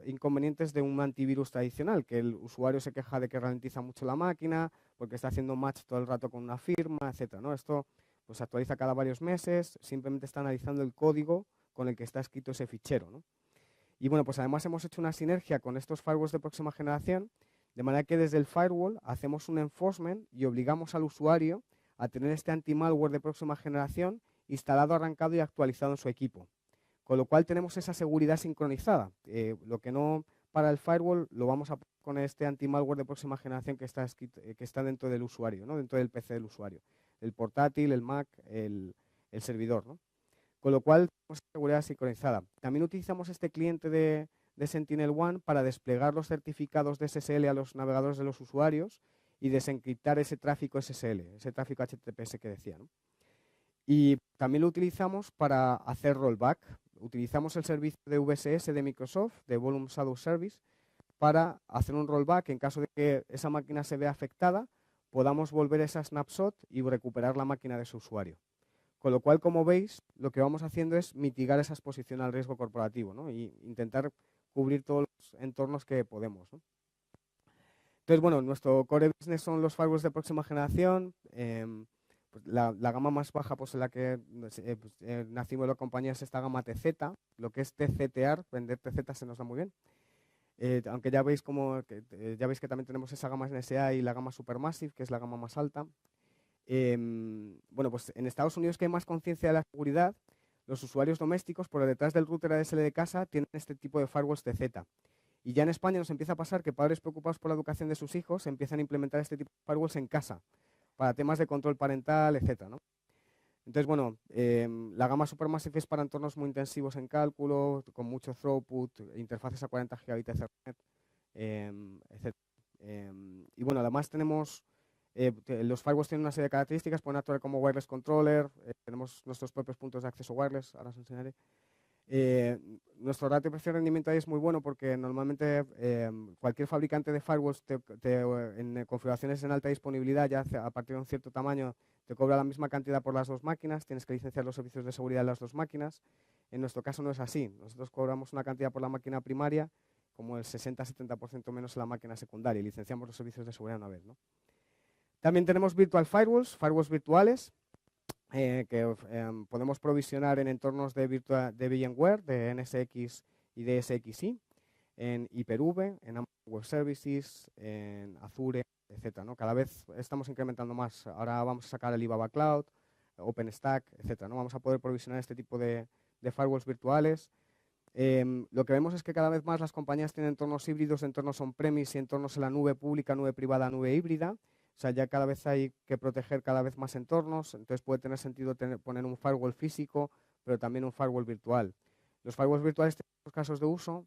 inconvenientes de un antivirus tradicional, que el usuario se queja de que ralentiza mucho la máquina, porque está haciendo match todo el rato con una firma, etcétera, ¿no? Esto pues se actualiza cada varios meses, simplemente está analizando el código con el que está escrito ese fichero, ¿no? Y bueno, pues además hemos hecho una sinergia con estos firewalls de próxima generación, de manera que desde el firewall hacemos un enforcement y obligamos al usuario a tener este anti-malware de próxima generación instalado, arrancado y actualizado en su equipo. Con lo cual tenemos esa seguridad sincronizada. Lo que no para el firewall lo vamos a poner con este anti-malware de próxima generación que está dentro del usuario, ¿no? Dentro del PC del usuario. El portátil, el Mac, el servidor, ¿no? Con lo cual tenemos seguridad sincronizada. También utilizamos este cliente de SentinelOne para desplegar los certificados de SSL a los navegadores de los usuarios y desencriptar ese tráfico SSL, ese tráfico HTTPS que decía, ¿no? Y también lo utilizamos para hacer rollback. Utilizamos el servicio de VSS de Microsoft, de Volume Shadow Service, para hacer un rollback en caso de que esa máquina se vea afectada, podamos volver esa snapshot y recuperar la máquina de su usuario. Con lo cual, como veis, lo que vamos haciendo es mitigar esa exposición al riesgo corporativo, ¿no? Y intentar cubrir todos los entornos que podemos, ¿no? Entonces, bueno, nuestro core business son los firewalls de próxima generación. Pues la gama más baja, pues en la que nacimos la compañía es esta gama TZ, lo que es TZTR, vender TZ se nos da muy bien. Aunque ya veis ya veis que también tenemos esa gama NSA y la gama Supermassive, que es la gama más alta. Bueno, pues en Estados Unidos, que hay más conciencia de la seguridad, los usuarios domésticos por detrás del router ADSL de casa tienen este tipo de firewalls TZ. Y ya en España nos empieza a pasar que padres preocupados por la educación de sus hijos empiezan a implementar este tipo de firewalls en casa para temas de control parental, etcétera, ¿no? Entonces, bueno, la gama Supermassive es para entornos muy intensivos en cálculo, con mucho throughput, interfaces a 40 gigabits Ethernet, etc. Y bueno, además tenemos, los firewalls tienen una serie de características, pueden actuar como wireless controller, tenemos nuestros propios puntos de acceso wireless, ahora os enseñaré. Nuestro ratio precio-rendimiento ahí es muy bueno porque normalmente cualquier fabricante de firewalls en configuraciones en alta disponibilidad, ya a partir de un cierto tamaño, te cobra la misma cantidad por las dos máquinas, tienes que licenciar los servicios de seguridad de las dos máquinas. En nuestro caso no es así, nosotros cobramos una cantidad por la máquina primaria, como el 60-70% menos en la máquina secundaria, y licenciamos los servicios de seguridad una vez, ¿no? También tenemos virtual firewalls, firewalls virtuales, que podemos provisionar en entornos de VMware, de NSX y de SXI, en Hyper-V, en Amazon Web Services, en Azure, etcétera, ¿no? Cada vez estamos incrementando más. Ahora vamos a sacar el Ibaba Cloud, OpenStack, etcétera, ¿no? Vamos a poder provisionar este tipo de firewalls virtuales. Lo que vemos es que cada vez más las compañías tienen entornos híbridos, entornos on-premise y entornos en la nube pública, nube privada, nube híbrida. O sea, ya cada vez hay que proteger cada vez más entornos, entonces puede tener sentido poner un firewall físico, pero también un firewall virtual. Los firewalls virtuales tienen dos casos de uso.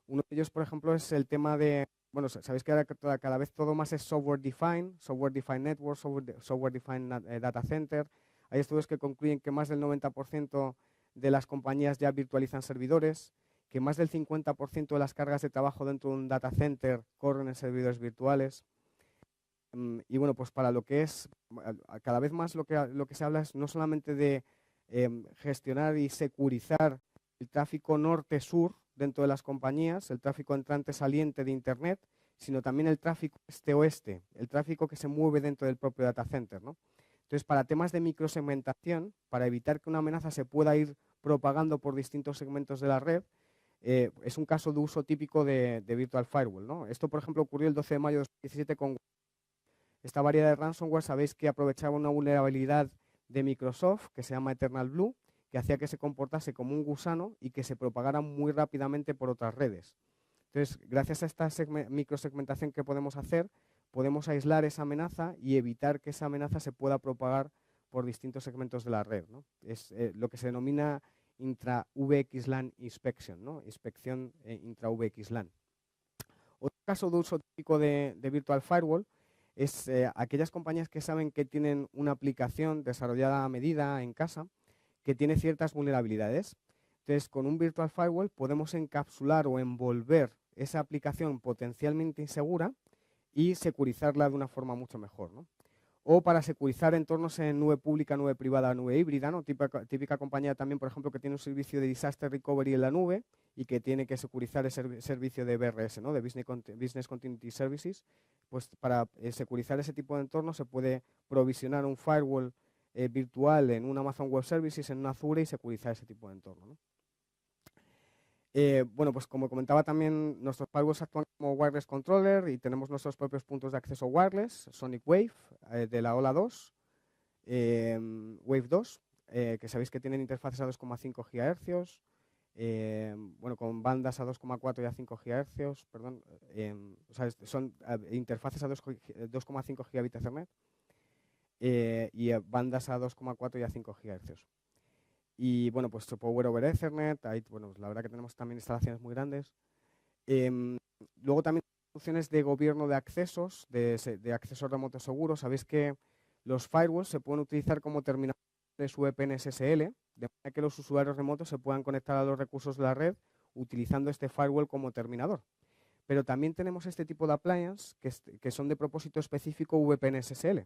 Uno de ellos, por ejemplo, es el tema de, bueno, sabéis que ahora cada vez todo más es software defined network, software defined data center. Hay estudios que concluyen que más del 90% de las compañías ya virtualizan servidores, que más del 50% de las cargas de trabajo dentro de un data center corren en servidores virtuales. Y bueno, pues para lo que es, cada vez más lo que se habla es no solamente de gestionar y securizar el tráfico norte-sur dentro de las compañías, el tráfico entrante-saliente de Internet, sino también el tráfico este-oeste, el tráfico que se mueve dentro del propio data center, ¿no? Entonces, para temas de microsegmentación, para evitar que una amenaza se pueda ir propagando por distintos segmentos de la red, es un caso de uso típico de Virtual Firewall, ¿no? Esto, por ejemplo, ocurrió el 12 de mayo de 2017 con esta variedad de ransomware. Sabéis que aprovechaba una vulnerabilidad de Microsoft que se llama Eternal Blue, que hacía que se comportase como un gusano y que se propagara muy rápidamente por otras redes. Entonces, gracias a esta microsegmentación que podemos hacer, podemos aislar esa amenaza y evitar que esa amenaza se pueda propagar por distintos segmentos de la red, ¿no? Es lo que se denomina intra-VXLAN inspection, ¿no? Inspección intra-VXLAN. Otro caso de uso típico de Virtual Firewall es aquellas compañías que saben que tienen una aplicación desarrollada a medida en casa que tiene ciertas vulnerabilidades. Entonces, con un Virtual Firewall podemos encapsular o envolver esa aplicación potencialmente insegura y securizarla de una forma mucho mejor, ¿no? O para securizar entornos en nube pública, nube privada, nube híbrida, ¿no? Típica compañía también, por ejemplo, que tiene un servicio de Disaster Recovery en la nube y que tiene que securizar ese servicio de BRS, ¿no? De Business Continuity Services. Pues para securizar ese tipo de entornos se puede provisionar un firewall virtual en un Amazon Web Services, en un Azure, y securizar ese tipo de entorno, ¿no? Bueno, pues como comentaba también, nuestros firewalls actúan como wireless controller y tenemos nuestros propios puntos de acceso wireless, Sonic Wave, de la Ola 2, Wave 2, que sabéis que tienen interfaces a 2,5 GHz, bueno, con bandas a 2,4 y a 5 GHz, perdón, o sea, son interfaces a 2,5 gigabits Ethernet y bandas a 2,4 y a 5 GHz. Y bueno, pues Power over Ethernet, ahí, bueno, la verdad que tenemos también instalaciones muy grandes. Luego también soluciones de gobierno de accesos, de acceso remoto seguro. Sabéis que los firewalls se pueden utilizar como terminales VPN SSL, de manera que los usuarios remotos se puedan conectar a los recursos de la red utilizando este firewall como terminador. Pero también tenemos este tipo de appliance que son de propósito específico VPN SSL,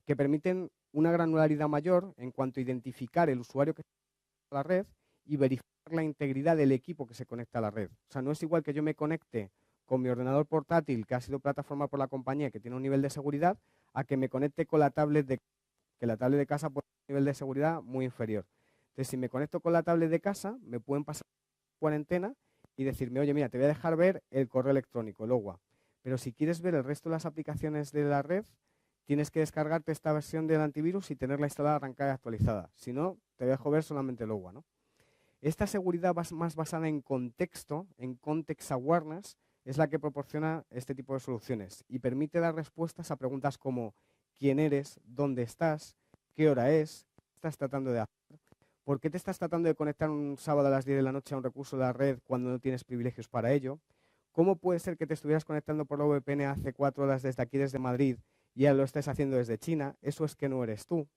que permiten una granularidad mayor en cuanto a identificar el usuario que está a la red y verificar la integridad del equipo que se conecta a la red. O sea, no es igual que yo me conecte con mi ordenador portátil que ha sido plataformado por la compañía que tiene un nivel de seguridad, a que me conecte con la tablet que la tablet de casa puede tener un nivel de seguridad muy inferior. Entonces, si me conecto con la tablet de casa, me pueden pasar cuarentena y decirme, oye, mira, te voy a dejar ver el correo electrónico, el OWA. Pero si quieres ver el resto de las aplicaciones de la red, tienes que descargarte esta versión del antivirus y tenerla instalada, arrancada y actualizada. Si no, te dejo ver solamente el logwa, ¿no? Esta seguridad más basada en contexto, en context awareness, es la que proporciona este tipo de soluciones y permite dar respuestas a preguntas como quién eres, dónde estás, qué hora es, qué estás tratando de hacer, por qué te estás tratando de conectar un sábado a las 10 de la noche a un recurso de la red cuando no tienes privilegios para ello, cómo puede ser que te estuvieras conectando por la VPN hace 4 horas desde aquí, desde Madrid, y ya lo estés haciendo desde China, eso es que no eres tú.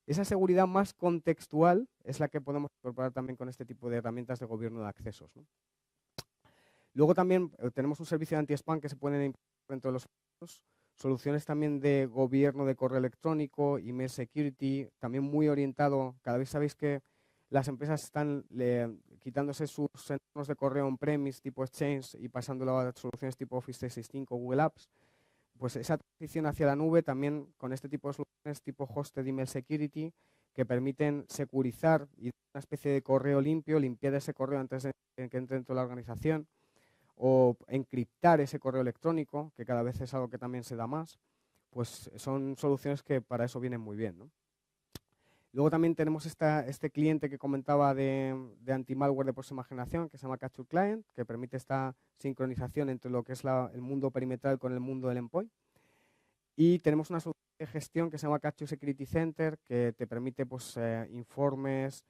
Esa seguridad más contextual es la que podemos incorporar también con este tipo de herramientas de gobierno de accesos, ¿no? Luego también tenemos un servicio de anti-spam que se pueden implementar dentro de los soluciones también de gobierno de correo electrónico, email security, también muy orientado. Cada vez sabéis que las empresas están quitándose sus entornos de correo on-premise tipo Exchange y pasándolo a soluciones tipo Office 365, Google Apps. Pues esa transición hacia la nube también con este tipo de soluciones tipo Hosted Email Security que permiten securizar y dar una especie de correo limpio, limpiar ese correo antes de que entre dentro de la organización o encriptar ese correo electrónico, que cada vez es algo que también se da más, pues son soluciones que para eso vienen muy bien, ¿no? Luego también tenemos este cliente que comentaba de anti-malware de próxima generación, que se llama Capture Client, que permite esta sincronización entre lo que es el mundo perimetral con el mundo del endpoint. Y tenemos una solución de gestión que se llama Capture Security Center, que te permite pues, informes,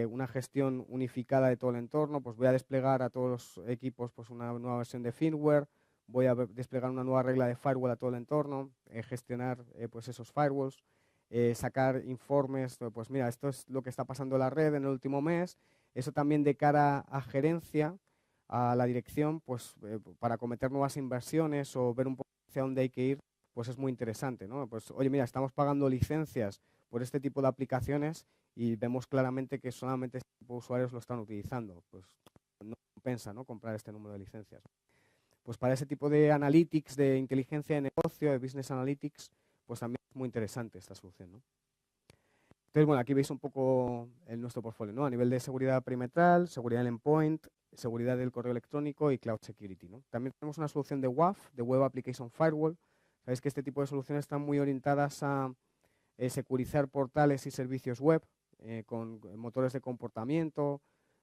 una gestión unificada de todo el entorno. Pues voy a desplegar a todos los equipos pues, una nueva versión de firmware, voy a desplegar una nueva regla de firewall a todo el entorno, gestionar pues esos firewalls, sacar informes, pues mira, esto es lo que está pasando en la red en el último mes. Eso también de cara a gerencia, a la dirección, pues para cometer nuevas inversiones o ver un poco hacia dónde hay que ir, pues es muy interesante, ¿no? Pues oye, mira, estamos pagando licencias por este tipo de aplicaciones y vemos claramente que solamente este tipo de usuarios lo están utilizando. Pues no compensa, ¿no?, comprar este número de licencias. Pues para ese tipo de analytics, de inteligencia de negocio, de business analytics, pues también es muy interesante esta solución, ¿no? Entonces, bueno, aquí veis un poco nuestro portfolio, ¿no? A nivel de seguridad perimetral, seguridad del endpoint, seguridad del correo electrónico y cloud security, ¿no? También tenemos una solución de WAF, de Web Application Firewall. Sabéis que este tipo de soluciones están muy orientadas a securizar portales y servicios web con motores de comportamiento.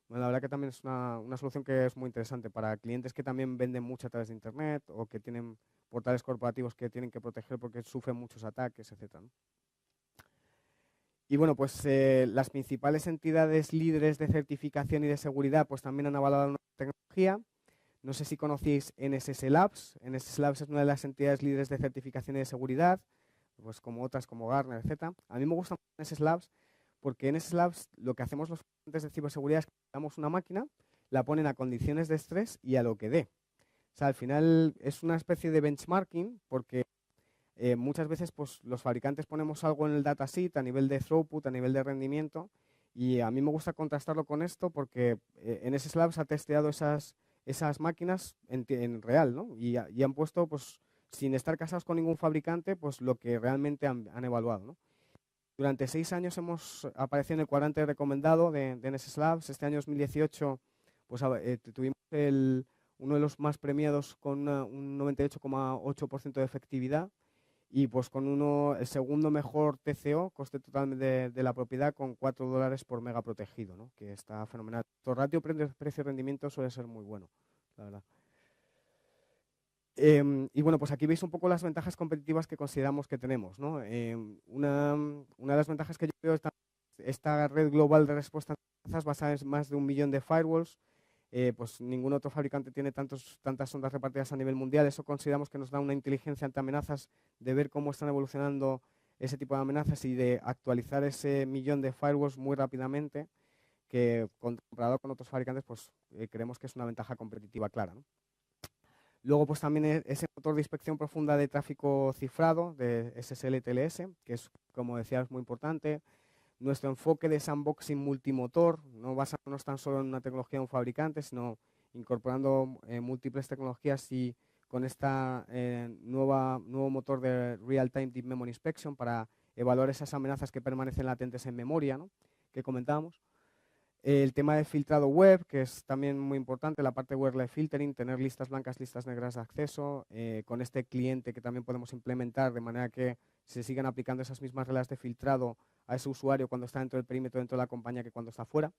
Bueno, la verdad que también es una solución que es muy interesante para clientes que también venden mucho a través de Internet o que tienen portales corporativos que tienen que proteger porque sufren muchos ataques, etcétera, ¿no? Y bueno, pues las principales entidades líderes de certificación y de seguridad pues también han avalado nuestra tecnología. No sé si conocéis NSS Labs. NSS Labs es una de las entidades líderes de certificación y de seguridad, pues como otras como Gartner, etcétera. A mí me gusta mucho NSS Labs porque en NSS Labs lo que hacemos los agentes de ciberseguridad es que damos una máquina, la ponen a condiciones de estrés y a lo que dé. O sea, al final es una especie de benchmarking porque muchas veces pues, los fabricantes ponemos algo en el datasheet a nivel de throughput, a nivel de rendimiento, y a mí me gusta contrastarlo con esto porque NSS Labs ha testeado esas máquinas en real, ¿no? Y han puesto, pues, sin estar casados con ningún fabricante, pues lo que realmente han evaluado, ¿no? Durante 6 años hemos aparecido en el cuadrante recomendado de NSS Labs. Este año 2018 pues, tuvimos uno de los más premiados con un 98,8% de efectividad y pues con el segundo mejor TCO, coste total de la propiedad, con $4 por mega protegido, ¿no? Que está fenomenal. Tu ratio precio-rendimiento suele ser muy bueno, la verdad. Y bueno, pues aquí veis un poco las ventajas competitivas que consideramos que tenemos, ¿no? Una de las ventajas que yo veo es esta red global de respuesta a amenazas basada en más de 1 millón de firewalls. Pues ningún otro fabricante tiene tantas ondas repartidas a nivel mundial. Eso consideramos que nos da una inteligencia ante amenazas, de ver cómo están evolucionando ese tipo de amenazas y de actualizar ese millón de firewalls muy rápidamente, que comparado con otros fabricantes, pues creemos que es una ventaja competitiva clara, ¿no? Luego, pues también ese motor de inspección profunda de tráfico cifrado, de SSL-TLS, que es, como decía, es muy importante. Nuestro enfoque de sandboxing multimotor, no basándonos tan solo en una tecnología de un fabricante, sino incorporando múltiples tecnologías y con esta nuevo motor de Real-Time Deep Memory Inspection para evaluar esas amenazas que permanecen latentes en memoria, ¿no?, que comentábamos. El tema de filtrado web, que es también muy importante, la parte web de filtering, tener listas blancas, listas negras de acceso, con este cliente que también podemos implementar de manera que se siguen aplicando esas mismas reglas de filtrado a ese usuario cuando está dentro del perímetro, dentro de la compañía, que cuando está fuera.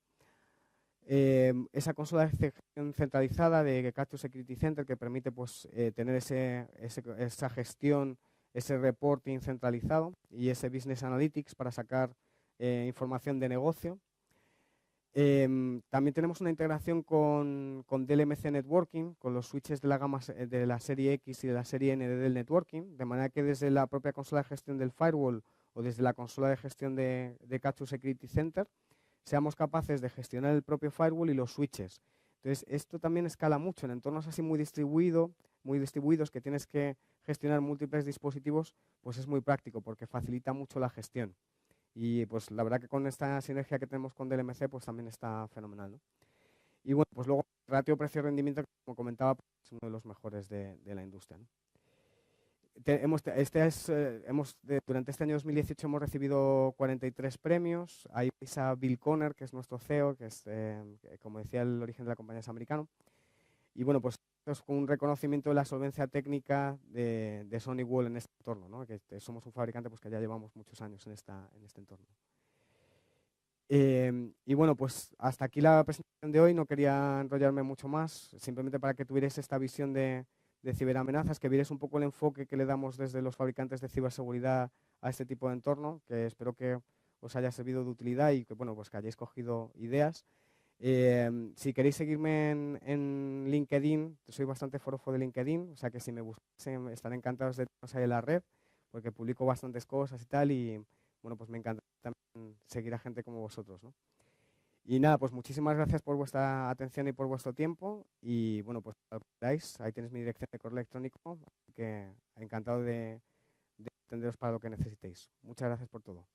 Esa consola de gestión centralizada de Capture Security Center que permite pues, tener esa gestión, ese reporting centralizado y ese Business Analytics para sacar información de negocio. También tenemos una integración con DLMC Networking, con los switches de la gama de la serie X y de la serie N de Dell Networking, de manera que desde la propia consola de gestión del firewall o desde la consola de gestión de Capture Security Center seamos capaces de gestionar el propio firewall y los switches. Entonces, esto también escala mucho en entornos así muy distribuidos, que tienes que gestionar múltiples dispositivos, pues es muy práctico porque facilita mucho la gestión. Y pues la verdad que con esta sinergia que tenemos con DLMC, pues también está fenomenal, ¿no? Y bueno, pues luego ratio precio-rendimiento, como comentaba, pues, es uno de los mejores de la industria, ¿no? Durante este año 2018 hemos recibido 43 premios. Ahí veis a Bill Conner, que es nuestro CEO, que es, como decía, el origen de la compañía es americano. Y bueno, pues es un reconocimiento de la solvencia técnica de Sonic Wall en este entorno, ¿no? Que somos un fabricante pues, que ya llevamos muchos años en este entorno. Y bueno, pues hasta aquí la presentación de hoy. No quería enrollarme mucho más, simplemente para que tuvierais esta visión de ciberamenazas, que vierais un poco el enfoque que le damos desde los fabricantes de ciberseguridad a este tipo de entorno, que espero que os haya servido de utilidad y que, bueno, pues que hayáis cogido ideas. Si queréis seguirme en LinkedIn, soy bastante forofo de LinkedIn, o sea que si me buscáis estaré encantados de teneros ahí en la red, porque publico bastantes cosas y tal, y bueno, pues me encanta también seguir a gente como vosotros, ¿no? Y nada, pues muchísimas gracias por vuestra atención y por vuestro tiempo, y bueno, pues ahí tenéis mi dirección de correo electrónico, así que encantado de atenderos para lo que necesitéis. Muchas gracias por todo.